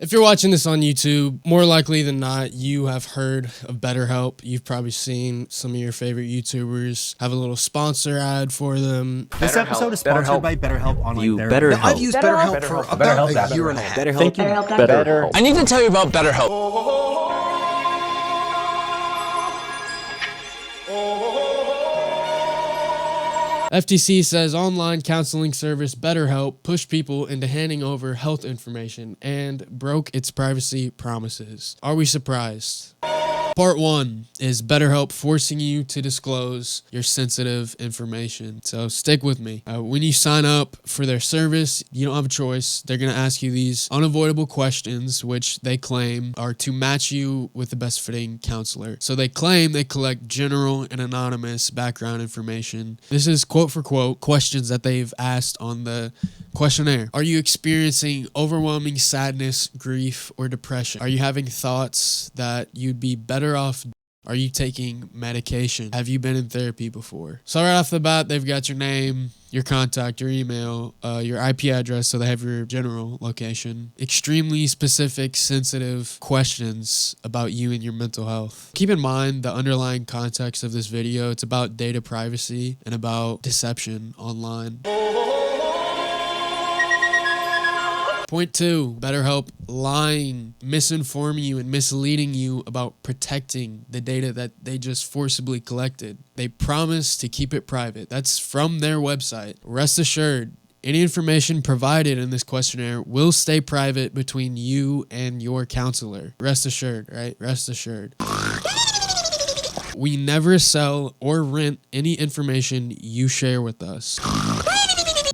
If you're watching this on YouTube, more likely than not, you have heard of BetterHelp. You've probably seen some of your favorite YouTubers have a little sponsor ad for them. This episode is sponsored by BetterHelp Online Therapy. BetterHelp. I've used BetterHelp for about a year and a half. Thank you. BetterHelp. I need to tell you about BetterHelp. FTC says online counseling service BetterHelp pushed people into handing over health information and broke its privacy promises. Are we surprised? Part 1 is BetterHelp forcing you to disclose your sensitive information. So stick with me. When you sign up for their service, you don't have a choice. They're going to ask you these unavoidable questions, which they claim are to match you with the best fitting counselor. So they claim they collect general and anonymous background information. This is quote for quote questions that they've asked on the questionnaire. Are you experiencing overwhelming sadness, grief, or depression? Are you having thoughts that you'd be better off? Are you taking medication? Have you been in therapy before? So right off the bat, they've got your name, your contact, your email, your IP address, so they have your general location. Extremely specific, sensitive questions about you and your mental health. Keep in mind the underlying context of this video. It's about data privacy and about deception online. Point 2, BetterHelp lying, misinforming you and misleading you about protecting the data that they just forcibly collected. They promise to keep it private. That's from their website. Rest assured, any information provided in this questionnaire will stay private between you and your counselor. Rest assured, right? Rest assured. We never sell or rent any information you share with us.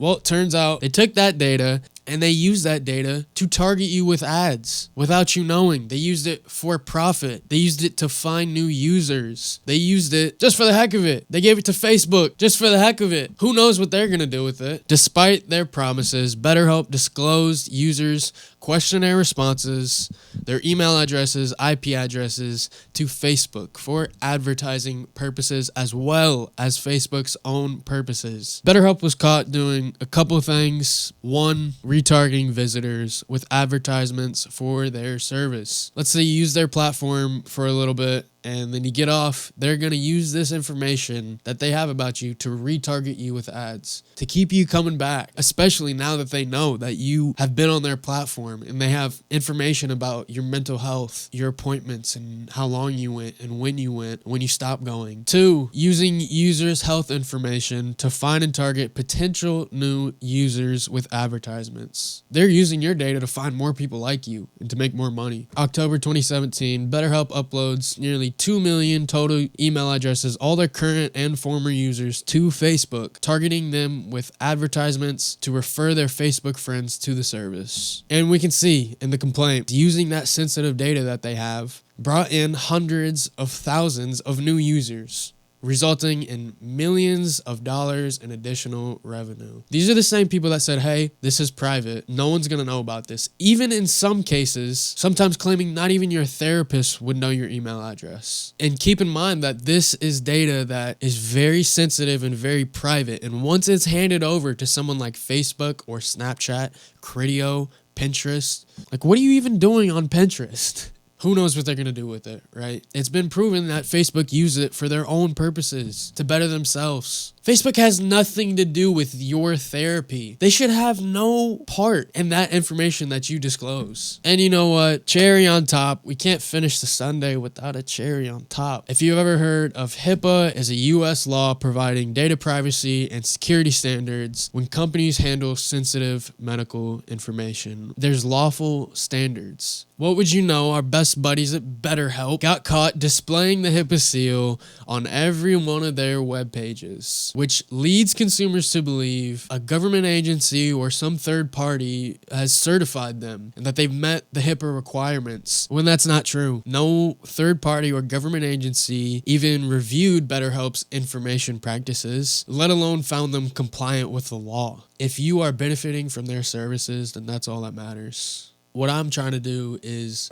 Well, it turns out they took that data and they used that data to target you with ads without you knowing. They used it for profit. They used it to find new users. They used it just for the heck of it. They gave it to Facebook just for the heck of it. Who knows what they're going to do with it? Despite their promises, BetterHelp disclosed users' questionnaire responses, their email addresses, IP addresses to Facebook for advertising purposes as well as Facebook's own purposes. BetterHelp was caught doing a couple of things. One, retargeting visitors with advertisements for their service. Let's say you use their platform for a little bit and then you get off, they're going to use this information that they have about you to retarget you with ads to keep you coming back, especially now that they know that you have been on their platform and they have information about your mental health, your appointments, and how long you went and when you stopped going. 2, using users' health information to find and target potential new users with advertisements. They're using your data to find more people like you and to make more money. October 2017, BetterHelp uploads nearly 2 million total email addresses, all their current and former users, to Facebook, targeting them with advertisements to refer their Facebook friends to the service. And we can see in the complaint, using that sensitive data that they have, brought in hundreds of thousands of new users, resulting in millions of dollars in additional revenue. These are the same people that said, hey, this is private. No one's going to know about this. Even in some cases, sometimes claiming not even your therapist would know your email address. And keep in mind that this is data that is very sensitive and very private. And once it's handed over to someone like Facebook or Snapchat, Criteo, Pinterest, like what are you even doing on Pinterest? Who knows what they're going to do with it, right? It's been proven that Facebook used it for their own purposes, to better themselves. Facebook has nothing to do with your therapy. They should have no part in that information that you disclose. And you know what? Cherry on top. We can't finish the Sunday without a cherry on top. If you've ever heard of HIPAA, is a U.S. law providing data privacy and security standards when companies handle sensitive medical information. There's lawful standards. What would you know? Our best buddies at BetterHelp got caught displaying the HIPAA seal on every one of their web pages, which leads consumers to believe a government agency or some third party has certified them and that they've met the HIPAA requirements, when that's not true. No third party or government agency even reviewed BetterHelp's information practices, let alone found them compliant with the law. If you are benefiting from their services, then that's all that matters. What I'm trying to do is